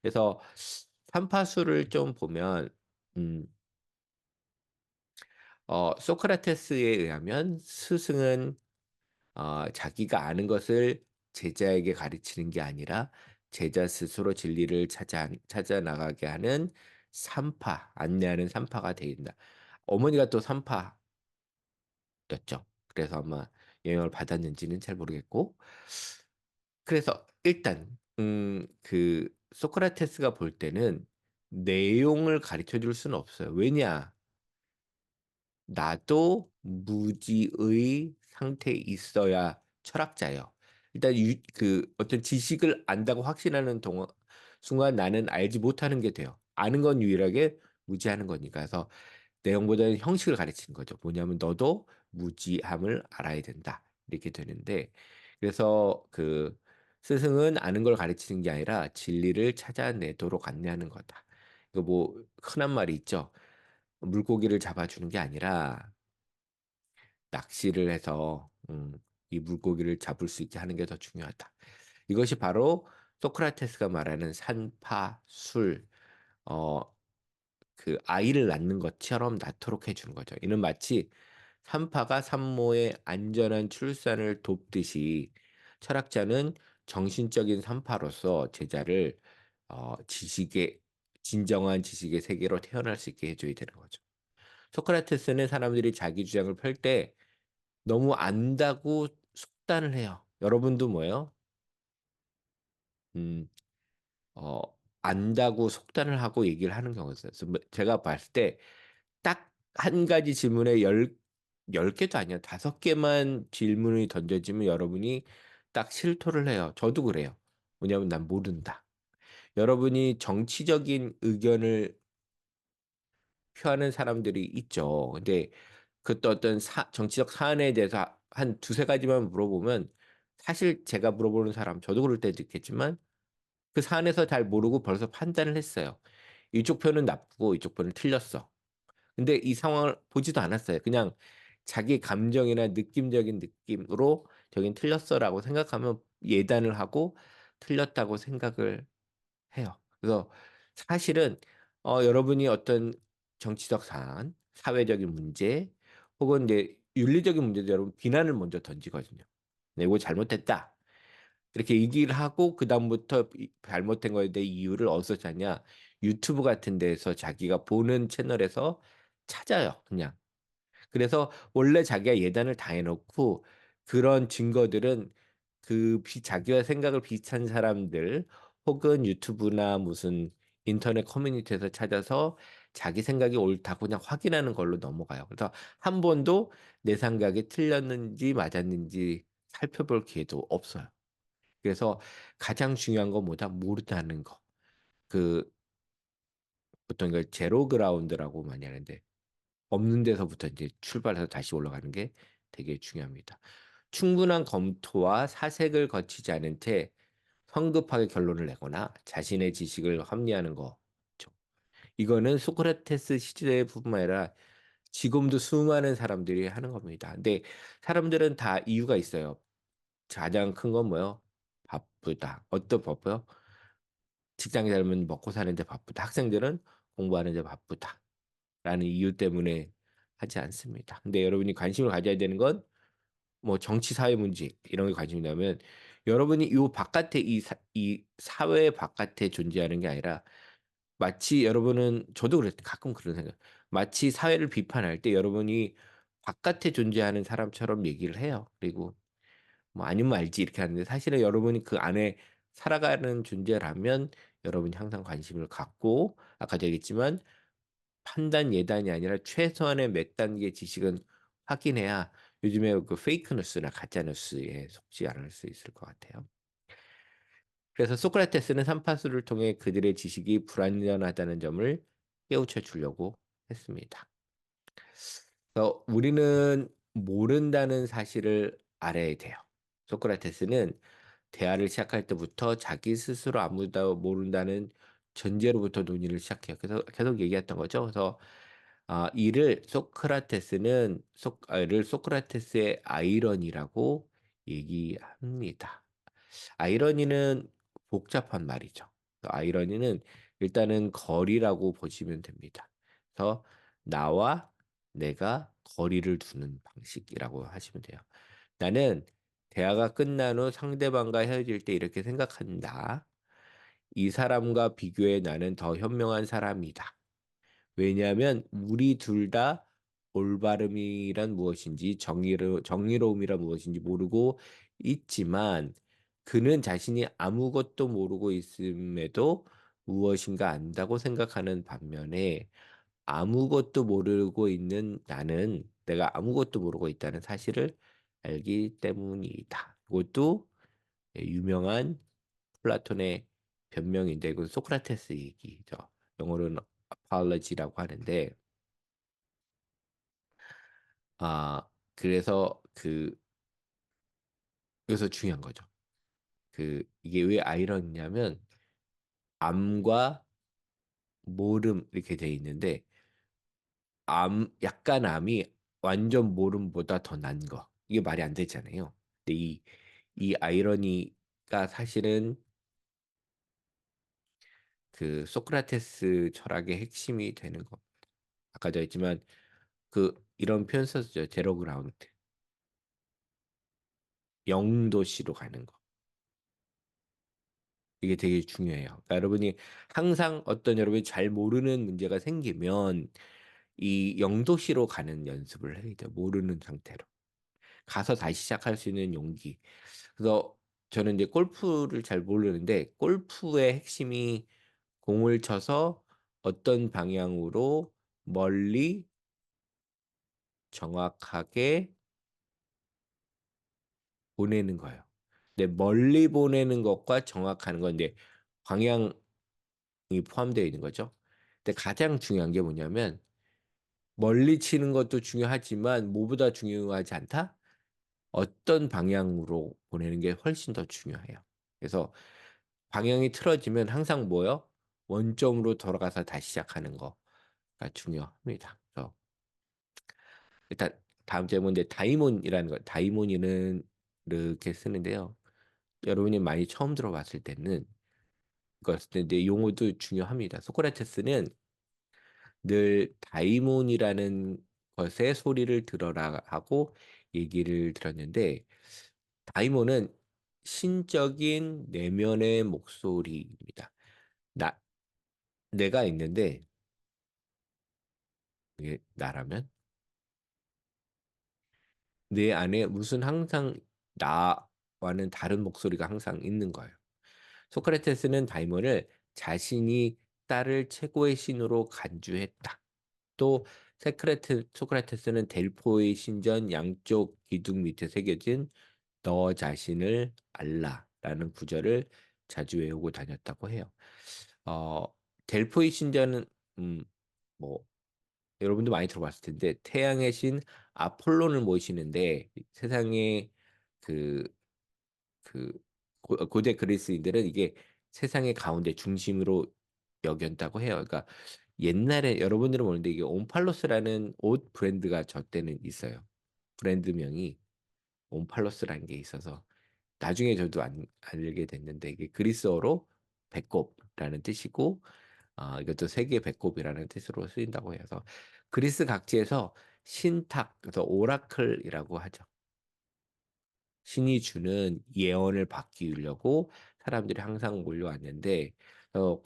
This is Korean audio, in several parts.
그래서 삼파수를 좀 보면 음, 소크라테스에 의하면 스승은 자기가 아는 것을 제자에게 가르치는 게 아니라 제자 스스로 진리를 찾아 나가게 하는 안내하는 삼파가 되겠다. 어머니가 또 삼파였죠. 그래서 아마 영향을 받았는지는 잘 모르겠고. 그래서 일단 그 소크라테스가 볼 때는 내용을 가르쳐 줄 수는 없어요. 왜냐? 나도 무지의 상태에 있어야 철학자예요. 일단 그 어떤 지식을 안다고 확신하는 순간 나는 알지 못하는 게 돼요. 아는 건 유일하게 무지하는 거니까. 그래서 내용보다는 형식을 가르치는 거죠. 뭐냐면 너도 무지함을 알아야 된다. 이렇게 되는데 그래서 그 스승은 아는 걸 가르치는 게 아니라 진리를 찾아내도록 안내하는 거다. 이거 뭐 흔한 말이 있죠. 물고기를 잡아주는 게 아니라 낚시를 해서 이 물고기를 잡을 수 있게 하는 게 더 중요하다. 이것이 바로 소크라테스가 말하는 산파술, 어, 그 아이를 낳는 것처럼 낳도록 해주는 거죠. 이는 마치 산파가 산모의 안전한 출산을 돕듯이 철학자는 정신적인 산파로서 제자를 지식의 진정한 지식의 세계로 태어날 수 있게 해줘야 되는 거죠. 소크라테스는 사람들이 자기 주장을 펼 때 너무 안다고 속단을 해요. 여러분도 뭐예요? 음, 어, 안다고 속단을 하고 얘기를 하는 경우가 있어요. 그래서 제가 봤을 때 딱 한 가지 질문에 열 개도 아니야. 다섯 개만 질문이 던져지면 여러분이 딱 실토를 해요. 저도 그래요. 뭐냐면 난 모른다. 여러분이 정치적인 의견을 표하는 사람들이 있죠. 근데 그또 어떤 정치적 사안에 대해서 한 두세 가지만 물어보면 사실 제가 물어보는 사람, 저도 그럴 때도 있겠지만 그 사안에서 잘 모르고 벌써 판단을 했어요. 이쪽 편은 나쁘고 이쪽 편은 틀렸어. 근데 이 상황을 보지도 않았어요. 그냥 자기 감정이나 느낌적인 느낌으로 저긴 틀렸어라고 생각하면 예단을 하고 틀렸다고 생각을 해요. 그래서 사실은 여러분이 어떤 정치적 사안, 사회적인 문제, 혹은 이제 윤리적인 문제도 여러분 비난을 먼저 던지거든요. 네, 이거 잘못됐다. 이렇게 얘기를 하고 그다음부터 잘못된 거에 대해 이유를 어디서 찾냐? 유튜브 같은 데에서 자기가 보는 채널에서 찾아요, 그냥. 그래서 원래 자기가 예단을 다 해놓고 그런 증거들은 자기와 생각을 비슷한 사람들 혹은 유튜브나 무슨 인터넷 커뮤니티에서 찾아서 자기 생각이 옳다고 그냥 확인하는 걸로 넘어가요. 그래서 한 번도 내 생각이 틀렸는지 맞았는지 살펴볼 기회도 없어요. 그래서 가장 중요한 건 뭐다? 모르다는 거. 그 보통 이걸 제로 그라운드라고 많이 하는데 없는 데서부터 이제 출발해서 다시 올라가는 게 되게 중요합니다. 충분한 검토와 사색을 거치지 않은 채 성급하게 결론을 내거나 자신의 지식을 합리화하는 거죠. 이거는 소크라테스 시대뿐만 아니라 지금도 수많은 사람들이 하는 겁니다. 근데 사람들은 다 이유가 있어요. 가장 큰 건 뭐예요? 바쁘다. 어떤 바빠요? 직장에 살면 먹고 사는데 바쁘다. 학생들은 공부하는데 바쁘다. 라는 이유 때문에 하지 않습니다. 근데 여러분이 관심을 가져야 되는 건 뭐 정치 사회 문제 이런 게 관심이 나면 여러분이 이 바깥에 이 사회 바깥에 존재하는 게 아니라 마치 여러분은 저도 그랬 가끔 그런 생각. 마치 사회를 비판할 때 여러분이 바깥에 존재하는 사람처럼 얘기를 해요. 그리고 뭐 아니면 알지 이렇게 하는데 사실은 여러분이 그 안에 살아가는 존재라면 여러분이 항상 관심을 갖고 아까도 얘기했지만 판단 예단이 아니라 최소한의 몇 단계 지식은 확인해야 요즘에 그 페이크 뉴스나 가짜 뉴스에 속지 않을 수 있을 것 같아요. 그래서 소크라테스는 삼파수를 통해 그들의 지식이 불완전하다는 점을 깨우쳐 주려고 했습니다. 그래서 우리는 모른다는 사실을 알아야 돼요. 소크라테스는 대화를 시작할 때부터 자기 스스로 아무도 모른다는 전제로부터 논의를 시작해요. 그래서 계속 얘기했던 거죠. 그래서 이를 이를 소크라테스의 아이러니라고 얘기합니다. 아이러니는 복잡한 말이죠. 아이러니는 일단은 거리라고 보시면 됩니다. 그래서 나와 내가 거리를 두는 방식이라고 하시면 돼요. 나는 대화가 끝난 후 상대방과 헤어질 때 이렇게 생각한다. 이 사람과 비교해 나는 더 현명한 사람이다. 왜냐하면 우리 둘 다 올바름이란 무엇인지 정의로움이란 무엇인지 모르고 있지만 그는 자신이 아무것도 모르고 있음에도 무엇인가 안다고 생각하는 반면에 아무것도 모르고 있는 나는 내가 아무것도 모르고 있다는 사실을 알기 때문이다. 이것도 유명한 플라톤의 변명인데 이건 소크라테스 얘기죠. 영어로는 apology라고 하는데 그래서 여기서 중요한 거죠. 이게 왜 아이러니냐면 암과 모름 이렇게 돼 있는데 약간 암이 완전 모름보다 더 난 거. 이게 말이 안 되잖아요. 근데 이 아이러니가 사실은 소크라테스 철학의 핵심이 되는 거. 아까 저 했지만 이런 표현 썼죠. 제로 그라운드. 영도시로 가는 거. 이게 되게 중요해요. 그러니까 여러분이 항상 여러분이 잘 모르는 문제가 생기면 이 영도시로 가는 연습을 해야 돼요. 모르는 상태로. 가서 다시 시작할 수 있는 용기. 그래서 저는 이제 골프를 잘 모르는데 골프의 핵심이 공을 쳐서 어떤 방향으로 멀리 정확하게 보내는 거예요. 근데 멀리 보내는 것과 정확하는 건 이제 방향이 포함되어 있는 거죠. 근데 가장 중요한 게 뭐냐면 멀리 치는 것도 중요하지만 뭐보다 중요하지 않다? 어떤 방향으로 보내는 게 훨씬 더 중요해요. 그래서 방향이 틀어지면 항상 뭐요? 원점으로 돌아가서 다시 시작하는 거가 중요합니다. 그래서 일단 다음 제목인데 다이몬이라는 거. 다이몬이는 이렇게 쓰는데요. 여러분이 많이 처음 들어봤을 때는 그랬을 텐데 용어도 중요합니다. 소크라테스는 늘 다이몬이라는 것의 소리를 들어라 하고 얘기를 들었는데 다이몬은 신적인 내면의 목소리입니다. 나 내가 있는데 이게 나라면 내 안에 무슨 항상 나와는 다른 목소리가 항상 있는 거예요. 소크라테스는 다이몬을 자신이 딸을 최고의 신으로 간주했다. 또 소크라테스는 델포의 신전 양쪽 기둥 밑에 새겨진 너 자신을 알라라는 구절을 자주 외우고 다녔다고 해요. 어, 델포의 신전은 음, 뭐 여러분도 많이 들어봤을 텐데 태양의 신 아폴론을 모시는데 세상에 그, 그 고대 그리스인들은 이게 세상의 가운데 중심으로 여겼다고 해요. 그러니까 옛날에 여러분들은 모르는데 이게 옴팔로스라는 옷 브랜드가 저 때는 있어요. 브랜드명이 옴팔로스라는 게 있어서 나중에 저도 알게 됐는데 이게 그리스어로 배꼽이라는 뜻이고 이것도 세계 배꼽이라는 뜻으로 쓰인다고 해서 그리스 각지에서 신탁 그래서 오라클이라고 하죠. 신이 주는 예언을 받기 위려고 사람들이 항상 몰려왔는데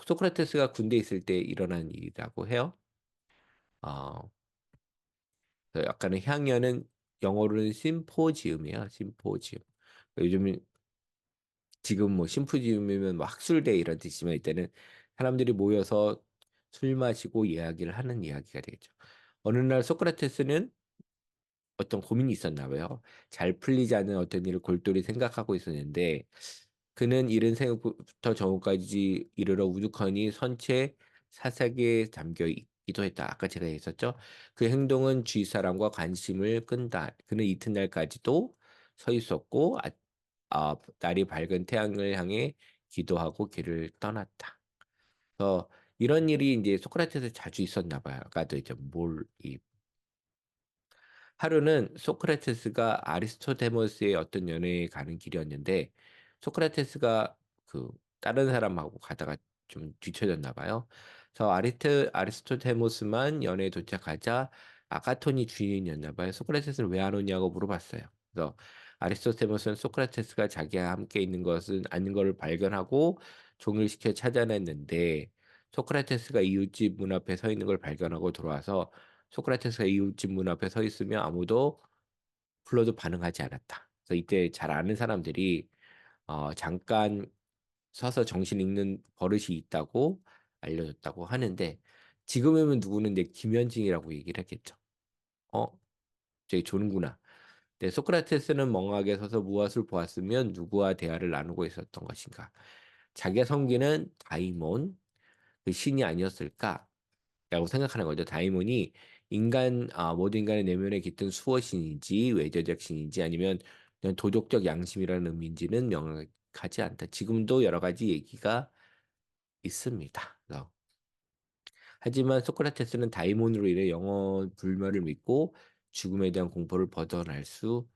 소크라테스가 군대에 있을 때 일어난 일이라고 해요. 어, 그래서 약간은 향연은 영어로는 심포지움이에요. 심포지움. 요즘 지금 뭐 심포지움이면 뭐 학술대 이런 뜻이지만 이때는 사람들이 모여서 술 마시고 이야기를 하는 이야기가 되겠죠. 어느 날 소크라테스는 어떤 고민이 있었나 봐요. 잘 풀리지 않는 어떤 일을 골똘히 생각하고 있었는데 그는 이른 새벽부터 저녁까지 이르러 우두커니 선체 사색에 담겨 있기도 했다. 아까 제가 했었죠. 그 행동은 주위 사람과 관심을 끈다. 그는 이튿날까지도 서 있었고 날이 밝은 태양을 향해 기도하고 길을 떠났다. 그래서 이런 일이 이제 소크라테스 자주 있었나 봐요. 아까도 이제 하루는 소크라테스가 아리스토데모스의 어떤 연회에 가는 길이었는데 소크라테스가 다른 사람하고 가다가 좀 뒤처졌나 봐요. 그래서 아리스토테모스만 연애에 도착하자 아가톤이 주인이었나 봐요. 소크라테스는 왜 안 오냐고 물어봤어요. 그래서 아리스토테모스는 소크라테스가 자기와 함께 있는 것은 아닌 것을 발견하고 종일시켜 찾아냈는데 소크라테스가 이웃집 문 앞에 서 있는 걸 발견하고 들어와서 소크라테스가 이웃집 문 앞에 서 있으면 아무도 불러도 반응하지 않았다. 그래서 이때 잘 아는 사람들이 잠깐 서서 정신 읽는 버릇이 있다고 알려줬다고 하는데 지금이면 누구는 내 김현징이라고 얘기를 했겠죠. 어, 저기 조는구나. 네, 소크라테스는 멍하게 서서 무엇을 보았으면 누구와 대화를 나누고 있었던 것인가? 자기가 섬기는 다이몬, 그 신이 아니었을까? 라고 생각하는 거죠. 다이몬이 모든 인간의 내면에 깃든 수호신인지 외재적 신인지 아니면 그냥 도덕적 양심이라는 의미인지는 명확하지 않다. 지금도 여러 가지 얘기가 있습니다. 하지만 소크라테스는 다이몬으로 인해 영원 불멸을 믿고 죽음에 대한 공포를 벗어날 수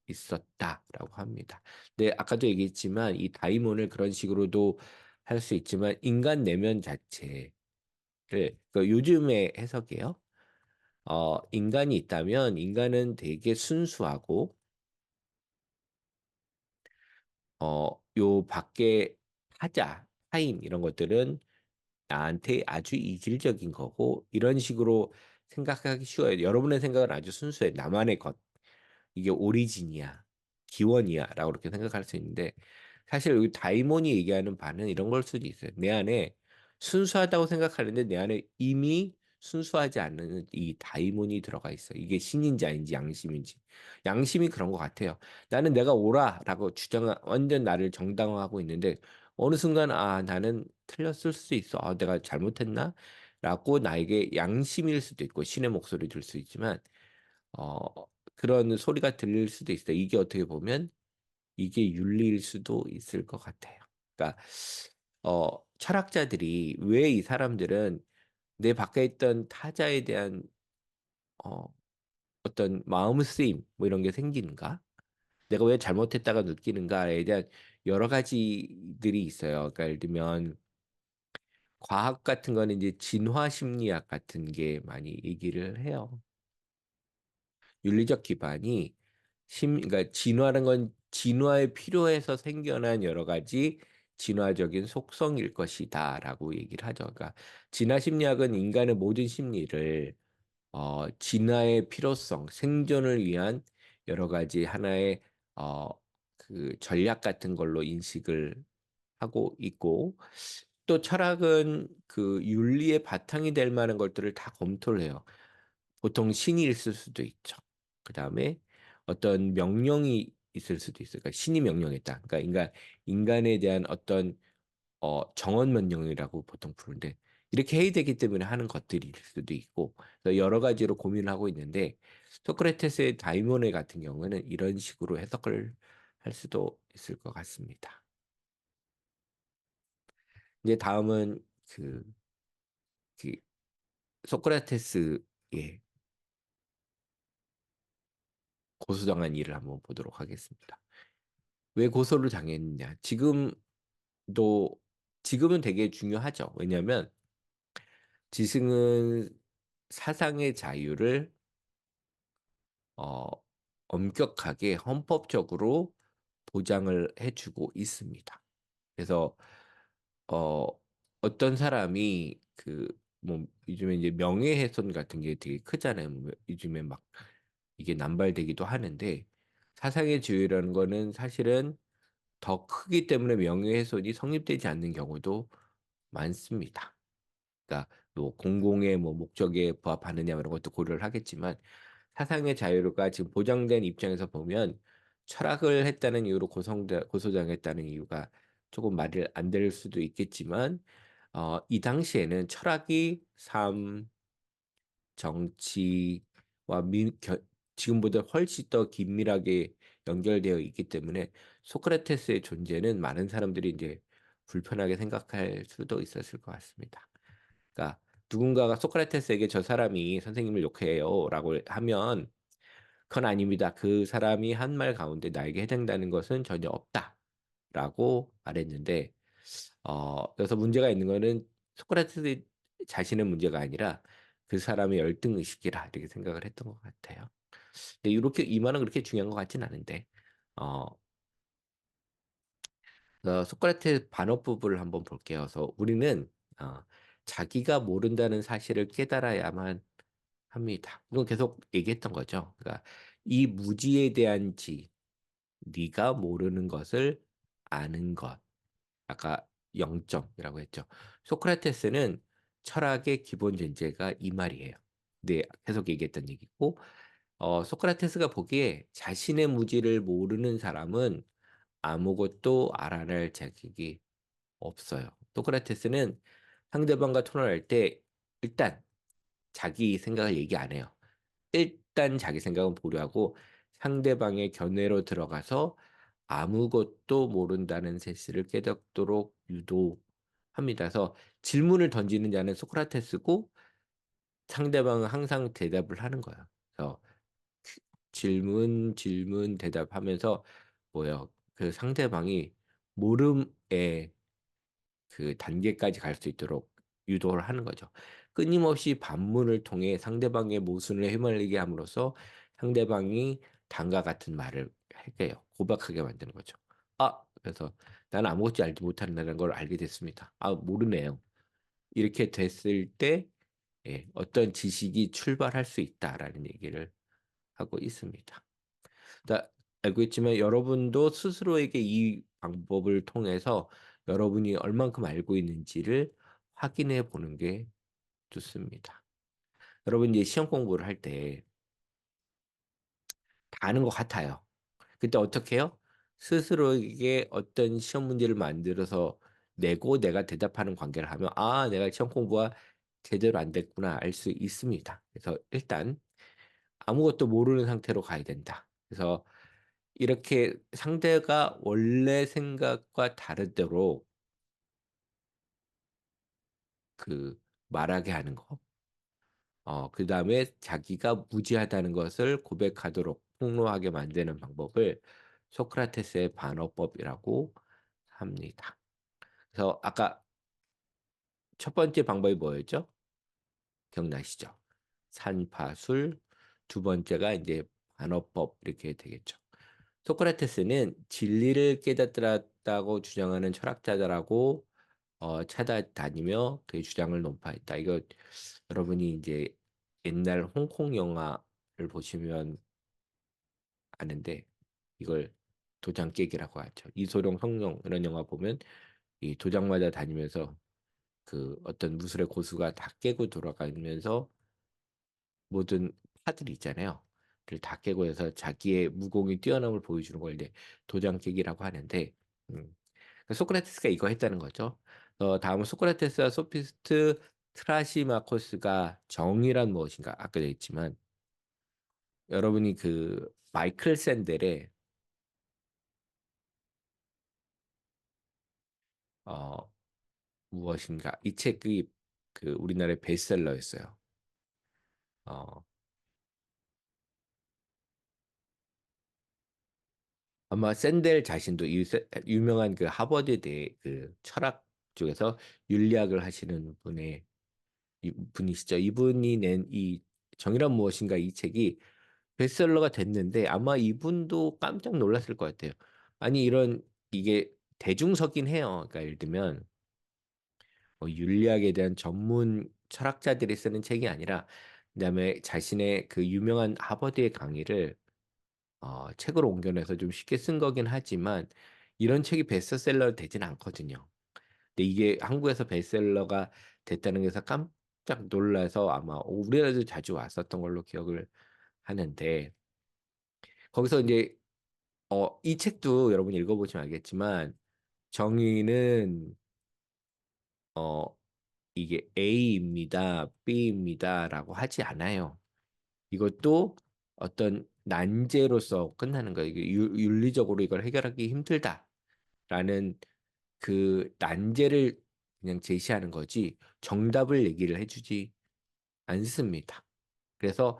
있었다라고 합니다. 근데 아까도 얘기했지만 이 다이몬을 그런 식으로도 할 수 있지만 인간 내면 자체를 요즘의 해석이에요. 인간이 있다면 인간은 되게 순수하고 요 밖에 타인 이런 것들은 나한테 아주 이질적인 거고 이런 식으로 생각하기 쉬워요. 여러분의 생각은 아주 순수해. 나만의 것. 이게 오리진이야. 기원이야라고 그렇게 생각할 수 있는데 사실 여기 다이몬이 얘기하는 바는 이런 걸 수도 있어요. 내 안에 순수하다고 생각하는데 내 안에 이미 순수하지 않는 이 다이몬이 들어가 있어. 이게 신인지 아닌지 양심인지. 양심이 그런 것 같아요. 나는 내가 옳아라고 완전 나를 정당화하고 있는데 어느 순간 나는 틀렸을 수 있어. 내가 잘못했나? 라고 나에게 양심일 수도 있고 신의 목소리 들 수 있지만 어, 그런 소리가 들릴 수도 있어요. 이게 어떻게 보면 이게 윤리일 수도 있을 것 같아요. 그러니까 철학자들이 왜 이 사람들은 내 밖에 있던 타자에 대한 어, 어떤 마음 쓰임 뭐 이런 게 생기는가? 내가 왜 잘못했다가 느끼는가에 대한 여러 가지들이 있어요. 그러니까 예를 들면 과학 같은 거는 이제 진화 심리학 같은 게 많이 얘기를 해요. 윤리적 기반이 그러니까 진화라는 건 진화에 필요해서 생겨난 여러 가지 진화적인 속성일 것이다라고 얘기를 하죠. 그러니까 진화 심리학은 인간의 모든 심리를 진화의 필요성, 생존을 위한 여러 가지 하나의 어, 그 전략 같은 걸로 인식을 하고 있고 또 철학은 그 윤리의 바탕이 될 만한 것들을 다 검토를 해요. 보통 신이 있을 수도 있죠. 그 다음에 어떤 명령이 있을 수도 있어요. 그러니까 신이 명령했다. 그러니까 인간에 대한 어떤 정언 명령이라고 보통 부르는데 이렇게 해야 되기 때문에 하는 것들일 수도 있고 그래서 여러 가지로 고민을 하고 있는데 소크라테스의 다이모네 같은 경우는 이런 식으로 해석을 할 수도 있을 것 같습니다. 이제 다음은 그 소크라테스의 고소당한 일을 한번 보도록 하겠습니다. 왜 고소를 당했느냐? 지금은 되게 중요하죠. 왜냐하면 지승은 사상의 자유를 어, 엄격하게 헌법적으로 보장을 해주고 있습니다. 그래서 어, 어떤 사람이 뭐 요즘에 이제 명예훼손 같은 게 되게 크잖아요. 뭐 요즘에 막 이게 남발되기도 하는데 사상의 자유라는 거는 사실은 더 크기 때문에 명예훼손이 성립되지 않는 경우도 많습니다. 그러니까 뭐 공공의 뭐 목적에 부합하느냐 이런 것도 고려를 하겠지만 사상의 자유가 지금 보장된 입장에서 보면 철학을 했다는 이유로 고소당했다는 이유가 조금 말이 안 될 수도 있겠지만 이 당시에는 철학이 삶, 정치와 지금보다 훨씬 더 긴밀하게 연결되어 있기 때문에 소크라테스의 존재는 많은 사람들이 이제 불편하게 생각할 수도 있었을 것 같습니다. 그러니까 누군가가 소크라테스에게 저 사람이 선생님을 욕해요라고 하면 그건 아닙니다. 그 사람이 한 말 가운데 나에게 해당되는 것은 전혀 없다라고 말했는데 그래서 문제가 있는 거는 소크라테스 자신의 문제가 아니라 그 사람의 열등 의식이라 이렇게 생각을 했던 것 같아요. 근데 이렇게 이 말은 그렇게 중요한 것 같진 않은데 어, 소크라테스 반어법을 한번 볼게요. 그래서 우리는 어, 자기가 모른다는 사실을 깨달아야만 합니다. 이건 계속 얘기했던 거죠. 그러니까 이 무지에 대한 네가 모르는 것을 아는 것. 아까 영점이라고 했죠. 소크라테스는 철학의 기본 전제가 이 말이에요. 네, 계속 얘기했던 얘기고, 소크라테스가 보기에 자신의 무지를 모르는 사람은 아무것도 알아낼 자격이 없어요. 소크라테스는 상대방과 토론할 때 일단 자기 생각을 얘기 안 해요. 일단 자기 생각은 보류하고 상대방의 견해로 들어가서 아무것도 모른다는 사실을 깨닫도록 유도합니다. 그래서 질문을 던지는 자는 소크라테스고 상대방은 항상 대답을 하는 거예요. 그래서 질문 대답하면서 뭐요? 그 상대방이 모름에 그 단계까지 갈 수 있도록 유도를 하는 거죠. 끊임없이 반문을 통해 상대방의 모순을 헤말리게 함으로써 상대방이 당과 같은 말을 하게 해요. 고박하게 만드는 거죠. 그래서 나는 아무것도 알지 못한다는 걸 알게 됐습니다. 모르네요. 이렇게 됐을 때 어떤 지식이 출발할 수 있다라는 얘기를 하고 있습니다. 자, 알고 있지만 여러분도 스스로에게 이 방법을 통해서 여러분이 얼만큼 알고 있는지를 확인해 보는 게 좋습니다. 여러분 이제 시험 공부를 할 때 다 아는 것 같아요. 그때 어떻게 해요? 스스로에게 어떤 시험 문제를 만들어서 내고 내가 대답하는 관계를 하면 내가 시험 공부가 제대로 안 됐구나 알 수 있습니다. 그래서 일단 아무것도 모르는 상태로 가야 된다. 그래서 이렇게 상대가 원래 생각과 다르도록 그 말하게 하는 거. 그 다음에 자기가 무지하다는 것을 고백하도록 폭로하게 만드는 방법을 소크라테스의 반어법이라고 합니다. 그래서 아까 첫 번째 방법이 뭐였죠? 기억나시죠? 산파술, 두 번째가 이제 반어법 이렇게 되겠죠. 소크라테스는 진리를 깨닫았다고 주장하는 철학자들하고 찾아다니며 그의 주장을 논파했다. 이거 여러분이 이제 옛날 홍콩 영화를 보시면 아는데 이걸 도장 깨기라고 하죠. 이소룡 성룡 이런 영화 보면 이 도장마다 다니면서 그 어떤 무술의 고수가 다 깨고 돌아가면서 모든 파들이 있잖아요. 다 깨고 해서 자기의 무공이 뛰어남을 보여주는 걸 이제 도장 깨기라고 하는데 음. 소크라테스가 이거 했다는 거죠. 다음은 소크라테스와 소피스트 트라시마코스가 정의란 무엇인가 아까도 했지만 여러분이 그 마이클 샌델의 어, 무엇인가 이 책이 그 우리나라의 베스트셀러였어요. 어, 아마 샌델 자신도 유명한 그 하버드대 그 철학 쪽에서 윤리학을 하시는 분이시죠. 이분이 낸 이 정의란 무엇인가 이 책이 베스트셀러가 됐는데 아마 이분도 깜짝 놀랐을 것 같아요. 아니 이런 이게 대중서긴 해요. 그러니까 예를 들면 윤리학에 대한 전문 철학자들이 쓰는 책이 아니라 그다음에 자신의 그 유명한 하버드의 강의를 책으로 옮겨내서 좀 쉽게 쓴 거긴 하지만 이런 책이 베스트셀러 되진 않거든요. 근데 이게 한국에서 베스트셀러가 됐다는 게서 깜짝 놀라서 아마 우리나라도 자주 왔었던 걸로 기억을 하는데 거기서 이제 이 책도 여러분이 읽어보시면 알겠지만 정의는 어 이게 A입니다, B입니다라고 하지 않아요. 이것도 어떤 난제로서 끝나는 거예요. 이게 윤리적으로 이걸 해결하기 힘들다라는 그 난제를 그냥 제시하는 거지 정답을 얘기를 해주지 않습니다. 그래서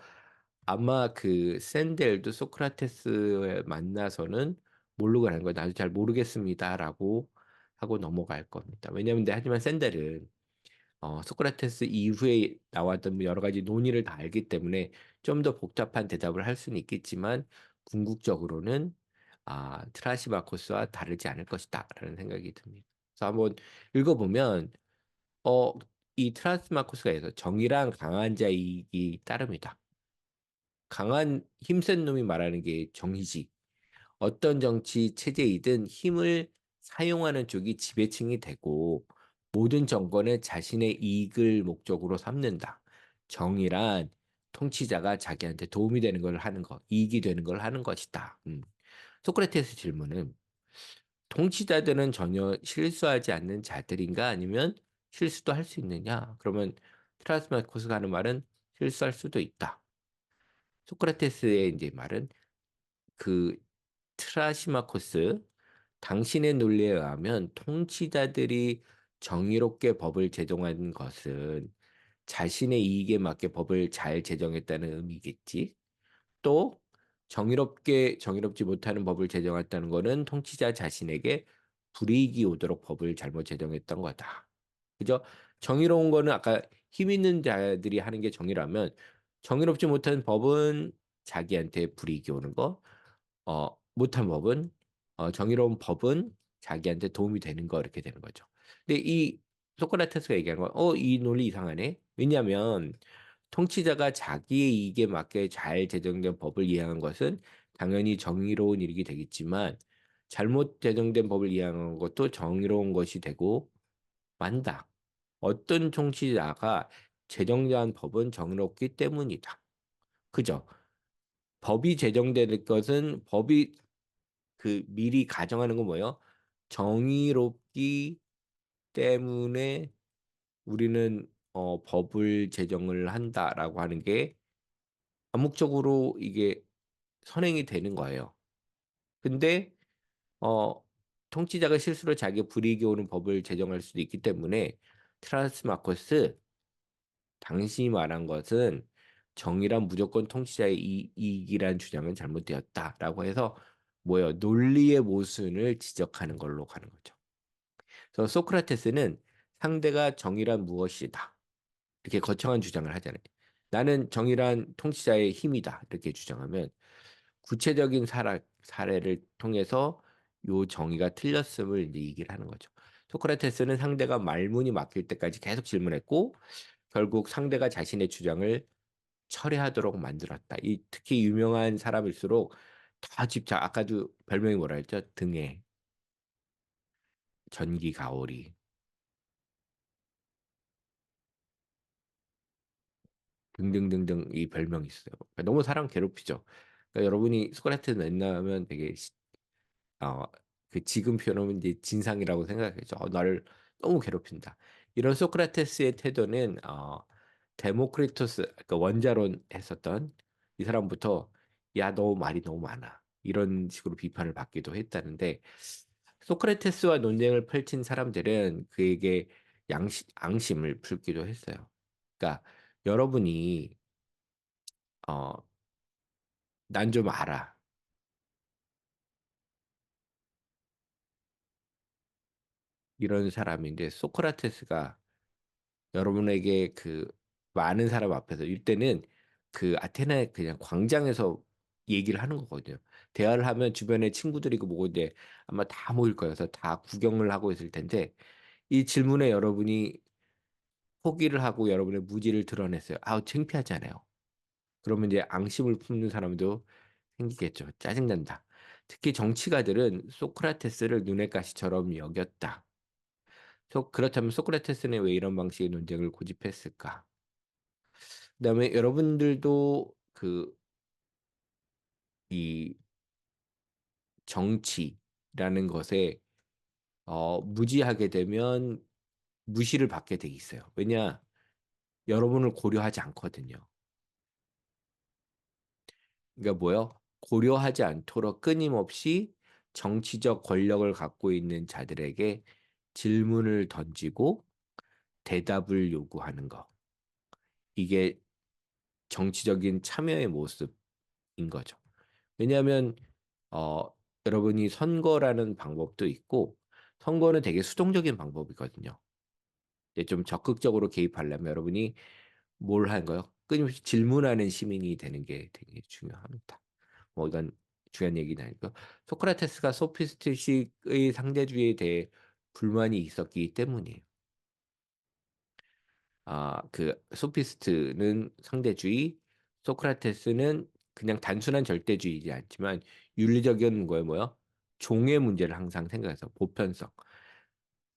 아마 그 샌델도 소크라테스에 만나서는 모르고 하는 거예요. 나도 잘 모르겠습니다라고 하고 넘어갈 겁니다. 왜냐하면 하지만 샌델은 소크라테스 이후에 나왔던 여러 가지 논의를 다 알기 때문에 좀 더 복잡한 대답을 할 수는 있겠지만 궁극적으로는 트라시마코스와 다르지 않을 것이다라는 생각이 듭니다. 그래서 한번 읽어보면 어, 이 트라시마코스가 해서 정의랑 강한 자이기 따름이다. 강한 힘센 놈이 말하는 게 정의지. 어떤 정치 체제이든 힘을 사용하는 쪽이 지배층이 되고 모든 정권은 자신의 이익을 목적으로 삼는다. 정의란 통치자가 자기한테 도움이 되는 걸 하는 것, 이익이 되는 걸 하는 것이다. 소크라테스 질문은 통치자들은 전혀 실수하지 않는 자들인가 아니면 실수도 할 수 있느냐? 그러면 트라스마코스가 하는 말은 실수할 수도 있다. 소크라테스의 이제 말은 그 트라시마코스 당신의 논리에 의하면 통치자들이 정의롭게 법을 제정한 것은 자신의 이익에 맞게 법을 잘 제정했다는 의미겠지. 또 정의롭지 못하는 법을 제정했다는 것은 통치자 자신에게 불이익이 오도록 법을 잘못 제정했던 거다. 그죠? 정의로운 거는 아까 힘 있는 자들이 하는 게 정의라면 정의롭지 못한 법은 자기한테 불이익이 오는 거, 못한 법은 정의로운 법은 자기한테 도움이 되는 거 이렇게 되는 거죠. 근데 이 소크라테스가 얘기하는 건 이 논리 이상하네. 왜냐하면 통치자가 자기의 이익에 맞게 잘 제정된 법을 이행한 것은 당연히 정의로운 일이 되겠지만 잘못 제정된 법을 이행한 것도 정의로운 것이 되고 만다. 어떤 통치자가 제정한 법은 정의롭기 때문이다. 그죠? 법이 제정될 것은 법이 미리 가정하는 건 뭐예요? 정의롭기 때문에 우리는 법을 제정을 한다라고 하는 게 암묵적으로 이게 선행이 되는 거예요. 근데 어, 통치자가 실수로 자기 불이익이 오는 법을 제정할 수도 있기 때문에 트라스마커스 당신이 말한 것은 정의란 무조건 통치자의 이익이란 주장은 잘못되었다라고 해서 뭐예요? 논리의 모순을 지적하는 걸로 가는 거죠. 그래서 소크라테스는 상대가 정의란 무엇이다. 이렇게 거창한 주장을 하잖아요. 나는 정의란 통치자의 힘이다. 이렇게 주장하면 구체적인 사례를 통해서 요 정의가 틀렸음을 이제 얘기를 하는 거죠. 소크라테스는 상대가 말문이 막힐 때까지 계속 질문했고 결국 상대가 자신의 주장을 철회하도록 만들었다. 이 특히 유명한 사람일수록 더 집착. 아까도 별명이 뭐라 했죠? 등에 전기 가오리. 등등등등 이 별명이 있어요. 그러니까 너무 사람 괴롭히죠. 그러니까 여러분이 소크라테스 만나면 되게 어, 지금 표현하면 이제 진상이라고 생각하죠. 나를 너무 괴롭힌다. 이런 소크라테스의 태도는 데모크리토스 그러니까 원자론 했었던 이 사람부터 야, 너 말이 너무 많아. 이런 식으로 비판을 받기도 했다는데 소크라테스와 논쟁을 펼친 사람들은 그에게 앙심을 품기도 했어요. 그러니까 여러분이 어, 난 좀 알아. 이런 사람인데 소크라테스가 여러분에게 많은 사람 앞에서 이때는 아테네 그냥 광장에서 얘기를 하는 거거든요. 대화를 하면 주변에 친구들이 그 뭐고 이제 아마 다 모일 거여서 다 구경을 하고 있을 텐데 이 질문에 여러분이 포기를 하고 여러분의 무지를 드러냈어요. 창피하잖아요. 그러면 이제 앙심을 품는 사람도 생기겠죠. 짜증난다. 특히 정치가들은 소크라테스를 눈의 가시처럼 여겼다. 그렇다면 소크라테스는 왜 이런 방식의 논쟁을 고집했을까? 그다음에 여러분들도 이 정치라는 것에 무지하게 되면 무시를 받게 돼 있어요. 왜냐? 여러분을 고려하지 않거든요. 그러니까 뭐요? 고려하지 않도록 끊임없이 정치적 권력을 갖고 있는 자들에게 질문을 던지고 대답을 요구하는 거. 이게 정치적인 참여의 모습인 거죠. 왜냐하면 어, 여러분이 선거라는 방법도 있고 선거는 되게 수동적인 방법이거든요. 이제 좀 적극적으로 개입하려면 여러분이 뭘 하는 거요? 끊임없이 질문하는 시민이 되는 게 되게 중요합니다. 뭐 이건 중요한 얘기는 아니고 소크라테스가 소피스트식의 상대주의에 대해 불만이 있었기 때문이에요. 그 소피스트는 상대주의, 소크라테스는 그냥 단순한 절대주의이지 않지만 윤리적인 거에 뭐요? 종의 문제를 항상 생각해서 보편성.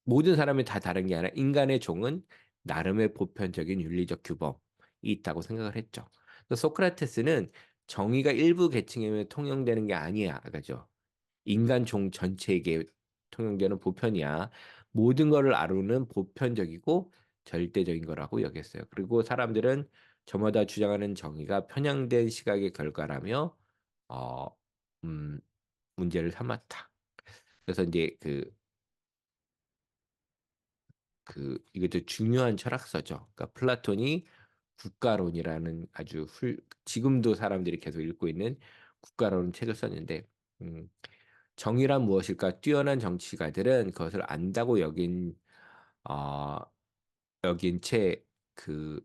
모든 사람이 다 다른 게 아니라 인간의 종은 나름의 보편적인 윤리적 규범이 있다고 생각을 했죠. 그래서 소크라테스는 정의가 일부 계층에 통용되는 게 아니야, 그죠? 인간 종 전체에게 통용되는 보편이야. 모든 것을 아루는 보편적이고 절대적인 거라고 여겼어요. 그리고 사람들은 저마다 주장하는 정의가 편향된 시각의 결과라며 어, 음, 문제를 삼았다. 그래서 이제 이것도 중요한 철학서죠. 그러니까 플라톤이 국가론이라는 아주 지금도 사람들이 계속 읽고 있는 국가론 책을 썼는데 음, 정의란 무엇일까? 뛰어난 정치가들은 그것을 안다고 어, 여긴 채그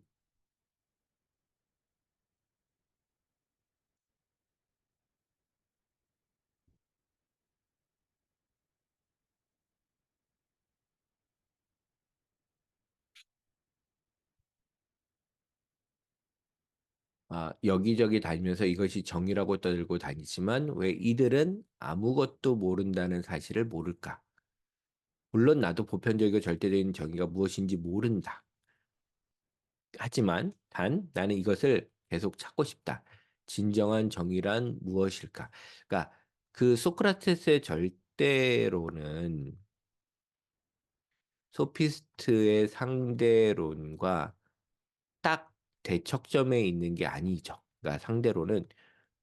여기저기 다니면서 이것이 정의라고 떠들고 다니지만 왜 이들은 아무것도 모른다는 사실을 모를까? 물론 나도 보편적이고 절대적인 정의가 무엇인지 모른다. 하지만 단 나는 이것을 계속 찾고 싶다. 진정한 정의란 무엇일까? 그러니까 그 소크라테스의 절대론은 소피스트의 상대론과 딱 대척점에 있는 게 아니죠. 그러니까 상대론은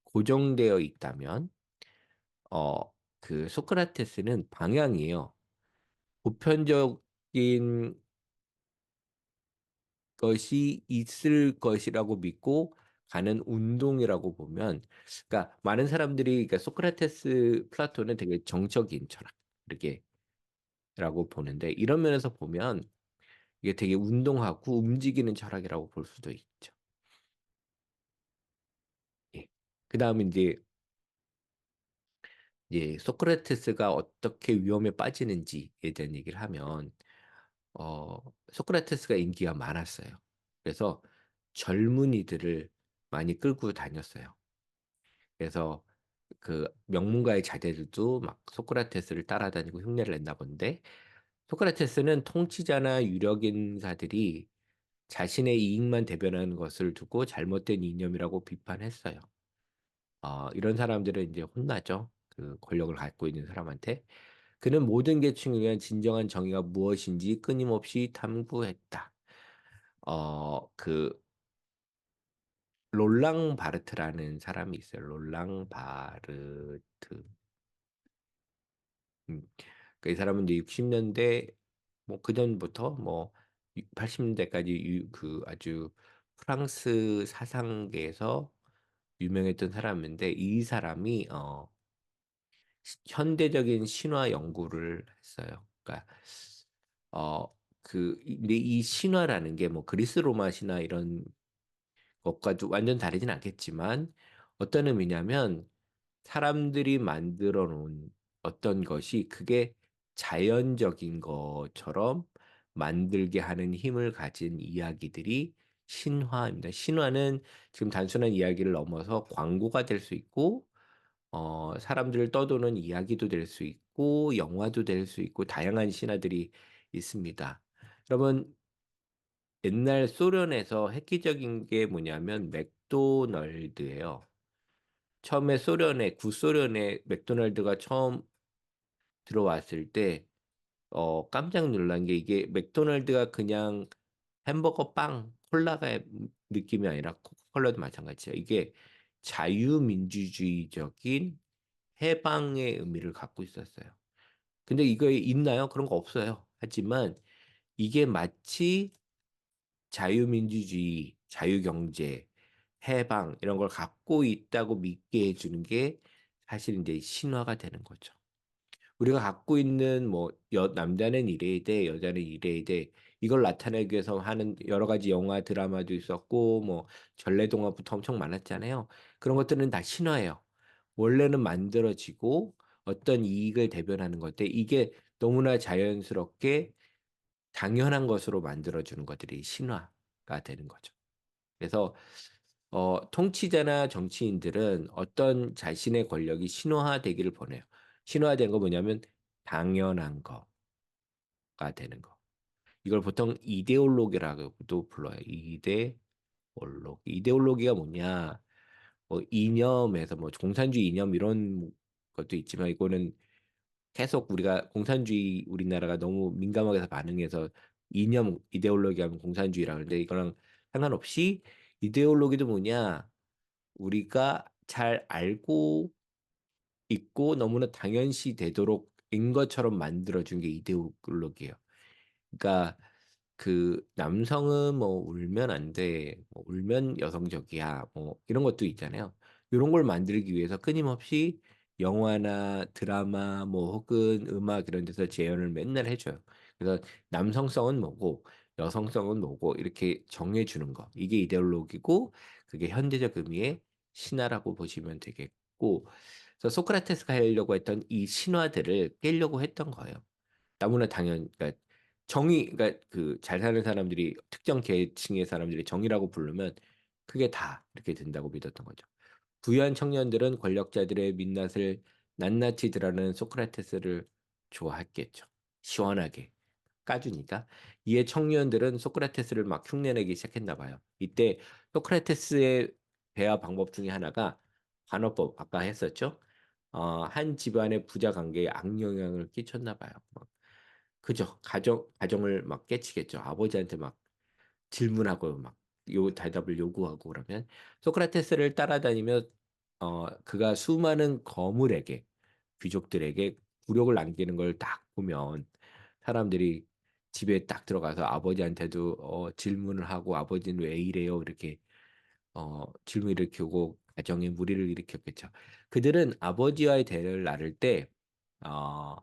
고정되어 있다면 소크라테스는 방향이에요. 보편적인 것이 있을 것이라고 믿고 가는 운동이라고 보면, 그러니까 많은 사람들이 그러니까 소크라테스, 플라톤은 되게 정적인 철학 이렇게라고 보는데 이런 면에서 보면 이게 되게 운동하고 움직이는 철학이라고 볼 수도 있죠. 예. 그다음에 이제 소크라테스가 어떻게 위험에 빠지는지에 대한 얘기를 하면 어, 소크라테스가 인기가 많았어요. 그래서 젊은이들을 많이 끌고 다녔어요. 그래서 그 명문가의 자제들도 막 소크라테스를 따라다니고 흉내를 냈나 본데 소크라테스는 통치자나 유력 인사들이 자신의 이익만 대변하는 것을 두고 잘못된 이념이라고 비판했어요. 이런 사람들은 이제 혼나죠. 그 권력을 갖고 있는 사람한테. 그는 모든 계층을 위한 진정한 정의가 무엇인지 끊임없이 탐구했다. 그 롤랑 바르트라는 사람이 있어요. 롤랑 바르트. 음. 이 사람은 이제 60년대 뭐 그전부터 뭐 80년대까지 그 아주 프랑스 사상계에서 유명했던 사람인데 이 사람이 현대적인 신화 연구를 했어요. 그러니까 근데 이 신화라는 게 뭐 그리스 로마 신화 이런 것과도 완전 다르진 않겠지만 어떤 의미냐면 사람들이 만들어 놓은 어떤 것이 그게 자연적인 것처럼 만들게 하는 힘을 가진 이야기들이 신화입니다. 신화는 지금 단순한 이야기를 넘어서 광고가 될 수 있고, 사람들을 떠도는 이야기도 될 수 있고, 영화도 될 수 있고, 다양한 신화들이 있습니다. 여러분, 옛날 소련에서 획기적인 게 뭐냐면 맥도널드예요. 처음에 구소련에 맥도날드가 처음 들어왔을 때 깜짝 놀란 게 이게 맥도날드가 그냥 햄버거 빵 콜라가 느낌이 아니라 코카콜라도 마찬가지예요. 이게 자유민주주의적인 해방의 의미를 갖고 있었어요. 근데 이거 있나요? 그런 거 없어요. 하지만 이게 마치 자유민주주의, 자유경제, 해방 이런 걸 갖고 있다고 믿게 해주는 게 사실 이제 신화가 되는 거죠. 우리가 갖고 있는 뭐 남자는 이래야 돼, 여자는 이래야 돼. 이걸 나타내기 위해서 하는 여러 가지 영화, 드라마도 있었고 뭐 전래동화부터 엄청 많았잖아요. 그런 것들은 다 신화예요. 원래는 만들어지고 어떤 이익을 대변하는 건데 이게 너무나 자연스럽게 당연한 것으로 만들어주는 것들이 신화가 되는 거죠. 그래서 통치자나 정치인들은 어떤 자신의 권력이 신화되기를 원해요. 신화된 거 뭐냐면 당연한 거가 되는 거. 이걸 보통 이데올로기라고도 불러요. 이데올로기. 이데올로기가 뭐냐? 뭐 이념에서 뭐 공산주의 이념 이런 것도 있지만 이거는 계속 우리가 공산주의 우리나라가 너무 민감하게 반응해서 이념 이데올로기 하면 공산주의라 그러는데 이거랑 상관없이 이데올로기도 뭐냐? 우리가 잘 알고 있고 너무나 당연시 되도록 인 것처럼 만들어준 게 이데올로기예요. 그러니까 그 남성은 뭐 울면 안 돼, 뭐 울면 여성적이야, 뭐 이런 것도 있잖아요. 이런 걸 만들기 위해서 끊임없이 영화나 드라마 뭐 혹은 음악 이런 데서 재현을 맨날 해줘요. 그래서 남성성은 뭐고 여성성은 뭐고 이렇게 정해주는 거. 이게 이데올로기고 그게 현대적 의미의 신화라고 보시면 되겠고. 그래서 소크라테스가 하려고 했던 이 신화들을 깨려고 했던 거예요. 너무나 그러니까 그러니까 그 잘 사는 사람들이 특정 계층의 사람들이 정의라고 부르면 그게 다 이렇게 된다고 믿었던 거죠. 부유한 청년들은 권력자들의 민낯을 낱낱이 드러내는 소크라테스를 좋아했겠죠. 시원하게 까주니까. 이에 청년들은 소크라테스를 막 흉내내기 시작했나 봐요. 이때 소크라테스의 대화 방법 중에 하나가 관어법 아까 했었죠. 한 집안의 부자 관계에 악영향을 끼쳤나 봐요. 그죠. 가정을 막 깨치겠죠. 아버지한테 막 질문하고 막 대답을 요구하고 그러면 소크라테스를 따라다니며 그가 수많은 거물에게 귀족들에게 굴욕을 남기는 걸 딱 보면 사람들이 집에 딱 들어가서 아버지한테도 질문을 하고 아버지는 왜 이래요? 이렇게 질문 일으키고 가정에 무리를 일으켰겠죠. 그들은 아버지와의 대화를 나눌 때 어,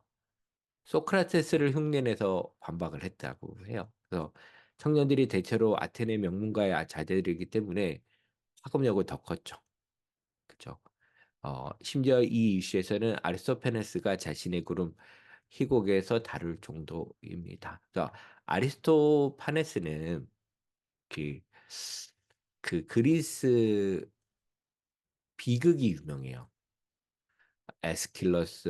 소크라테스를 흉내내서 반박을 했다고 해요. 그래서 청년들이 대체로 아테네 명문가의 자제들이기 때문에 파급력은 더 컸죠. 그죠? 심지어 이 이슈에서는 아리스토파네스가 자신의 그룹 희곡에서 다룰 정도입니다. 그래서 아리스토파네스는 그, 그 그리스 비극이 유명해요. 에스킬러스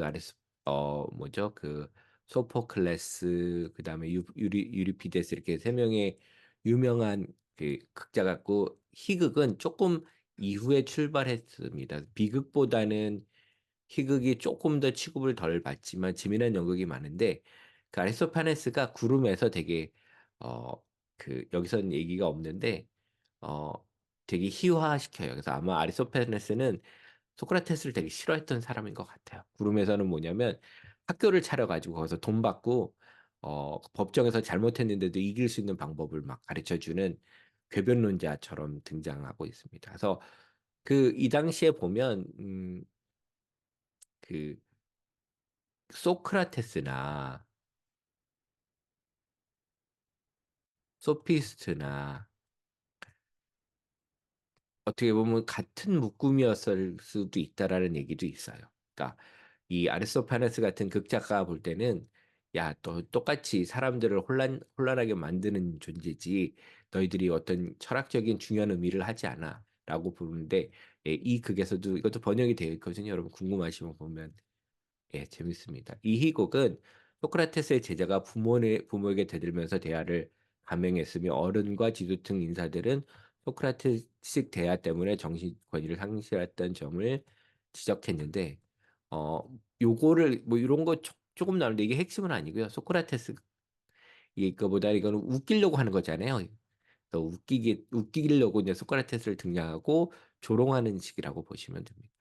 뭐죠? 그 소포클레스 그다음에 유리피데스 이렇게 세 명의 유명한 그 극자 같고 희극은 조금 이후에 출발했습니다. 비극보다는 희극이 조금 더 취급을 덜 받지만 재미난 연극이 많은데 그 아리스토파네스가 구름에서 되게 어 그 여기서는 얘기가 없는데 어 되게 희화시켜요. 그래서 아마 아리스토파네스는 소크라테스를 되게 싫어했던 사람인 것 같아요. 구름에서는 뭐냐면 학교를 차려가지고 거기서 돈 받고 법정에서 잘못했는데도 이길 수 있는 방법을 막 가르쳐주는 궤변론자처럼 등장하고 있습니다. 그래서 그 이 당시에 보면 그 소크라테스나 소피스트나 어떻게 보면 같은 묶음이었을 수도 있다라는 얘기도 있어요. 그러니까 이 아리스토파네스 같은 극작가 볼 때는 야, 또 똑같이 사람들을 혼란하게 만드는 존재지 너희들이 어떤 철학적인 중요한 의미를 하지 않아라고 부르는데 예, 이 극에서도 이것도 번역이 되어 있거든요. 여러분 궁금하시면 보면 예, 재밌습니다. 이 희곡은 소크라테스의 제자가 부모에게 대들면서 대화를 감행했으며 어른과 지도층 인사들은 소크라테식 대화 때문에 정신 권위를 상실했던 점을 지적했는데 요거를 뭐 이런 거 조금 나오는데 이게 핵심은 아니고요. 소크라테스 이거보다 이거는 웃기려고 하는 거잖아요. 더 웃기려고 이제 소크라테스를 등장하고 조롱하는 식이라고 보시면 됩니다.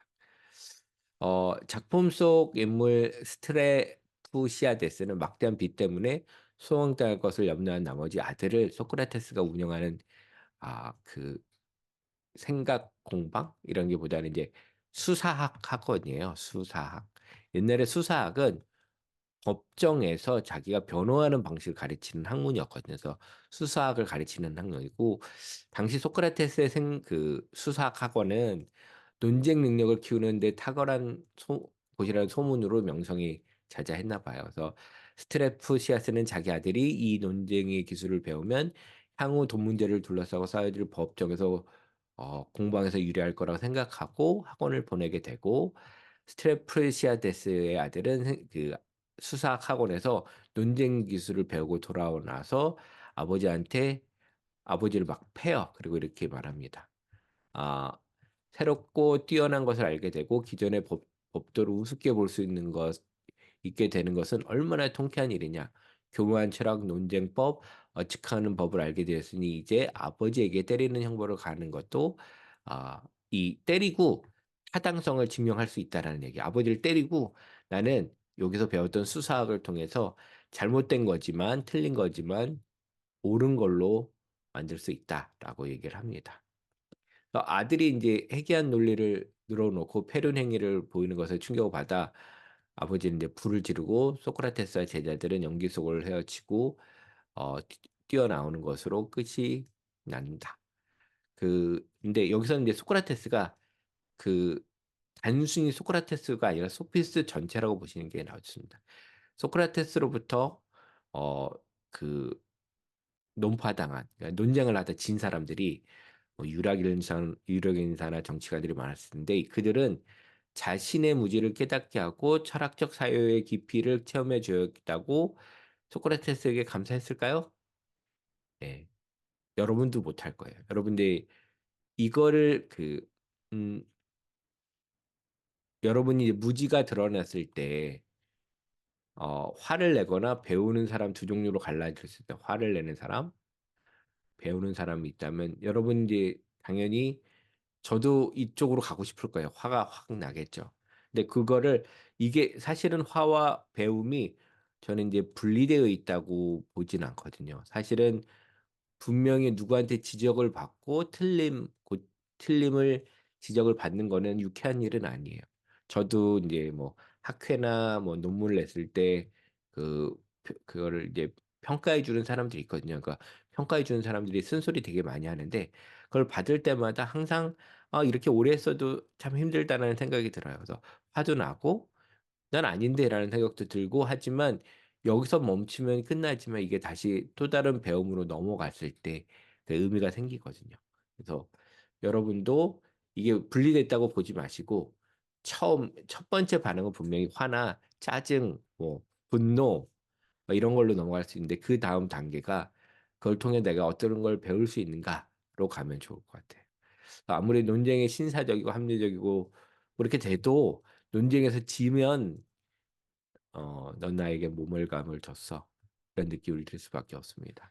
작품 속 인물 스트레프시아데스는 막대한 빚 때문에 소왕당할 것을 염려한 나머지 아들을 소크라테스가 운영하는 그 생각 공방 이런 게보다는 이제 수사학 학원이에요. 수사학. 옛날에 수사학은 법정에서 자기가 변호하는 방식을 가르치는 학문이었거든요. 그래서 수사학을 가르치는 학문이고 당시 소크라테스의 수사학 학원은 논쟁 능력을 키우는 데 탁월한 곳이라는 소문으로 명성이 자자했나 봐요. 그래서 스트레프시아스는 자기 아들이 이 논쟁의 기술을 배우면 향후 돈 문제를 둘러싸고 싸워질 법정에서 공방에서 유리할 거라고 생각하고 학원을 보내게 되고 스트레프시아데스의 아들은 수사학 학원에서 논쟁 기술을 배우고 돌아오고 나서 아버지한테 아버지를 막 패요. 그리고 이렇게 말합니다. 아, 새롭고 뛰어난 것을 알게 되고 기존의 법도를 우습게 볼 수 있게 되는 것은 얼마나 통쾌한 일이냐. 교묘한 철학, 논쟁법, 측하는 법을 알게 되었으니 이제 아버지에게 때리는 형벌을 가는 것도 이 때리고 타당성을 증명할 수 있다라는 얘기. 아버지를 때리고 나는 여기서 배웠던 수사학을 통해서 잘못된 거지만 틀린 거지만 옳은 걸로 만들 수 있다라고 얘기를 합니다. 아들이 이제 해괴한 논리를 늘어놓고 패륜 행위를 보이는 것에 충격을 받아 아버지는 이제 불을 지르고 소크라테스와 제자들은 연기 속을 헤엄치고 뛰어나오는 것으로 끝이 난다. 근데 여기서는 이제 소크라테스가 그 단순히 소크라테스가 아니라 소피스트 전체라고 보시는 게 나습니다. 소크라테스로부터 어, 그 논파당한 그러니까 논쟁을 하다 진 사람들이 유력인사나 정치가들이 많았을 텐데 그들은 자신의 무지를 깨닫게 하고 철학적 사유의 깊이를 체험해 주었다고 소크라테스에게 감사했을까요? 네, 여러분도 못할 거예요. 여러분들이 이거를 음, 여러분이 이제 무지가 드러났을 때 화를 내거나 배우는 사람 두 종류로 갈라졌을 때 화를 내는 사람, 배우는 사람이 있다면 여러분 이제 당연히 저도 이쪽으로 가고 싶을 거예요. 화가 확 나겠죠. 근데 이게 사실은 화와 배움이 저는 이제 분리되어 있다고 보진 않거든요. 사실은 분명히 누구한테 지적을 받고 틀림을 지적을 받는 거는 유쾌한 일은 아니에요. 저도 이제 뭐 학회나 뭐 논문을 냈을 때 그거를 이제 평가해 주는 사람들이 있거든요. 그러니까 평가해 주는 사람들이 쓴소리 되게 많이 하는데 그걸 받을 때마다 항상 이렇게 오래 했어도 참 힘들다라는 생각이 들어요. 그래서 화도 나고 난 아닌데라는 생각도 들고 하지만 여기서 멈추면 끝나지만 이게 다시 또 다른 배움으로 넘어갔을 때 그 의미가 생기거든요. 그래서 여러분도 이게 분리됐다고 보지 마시고 첫 번째 반응은 분명히 화나 짜증, 뭐 분노 뭐 이런 걸로 넘어갈 수 있는데 그 다음 단계가 그걸 통해 내가 어떤 걸 배울 수 있는가로 가면 좋을 것 같아요. 아무리 논쟁이 신사적이고 합리적이고 그렇게 돼도 논쟁에서 지면 넌 나에게 모멸감을 줬어. 이런 느낌을 들 수밖에 없습니다.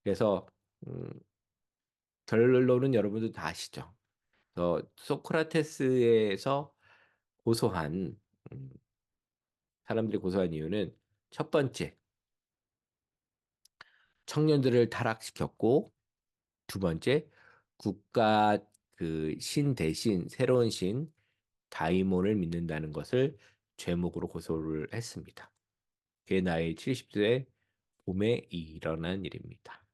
그래서 음, 결론은 여러분도 다 아시죠. 소크라테스에서 고소한 음, 사람들이 고소한 이유는 첫 번째 청년들을 타락시켰고 두 번째 국가 신 대신 새로운 신 다이몬을 믿는다는 것을 죄목으로 고소를 했습니다. 그게 나이 70세 봄에 일어난 일입니다.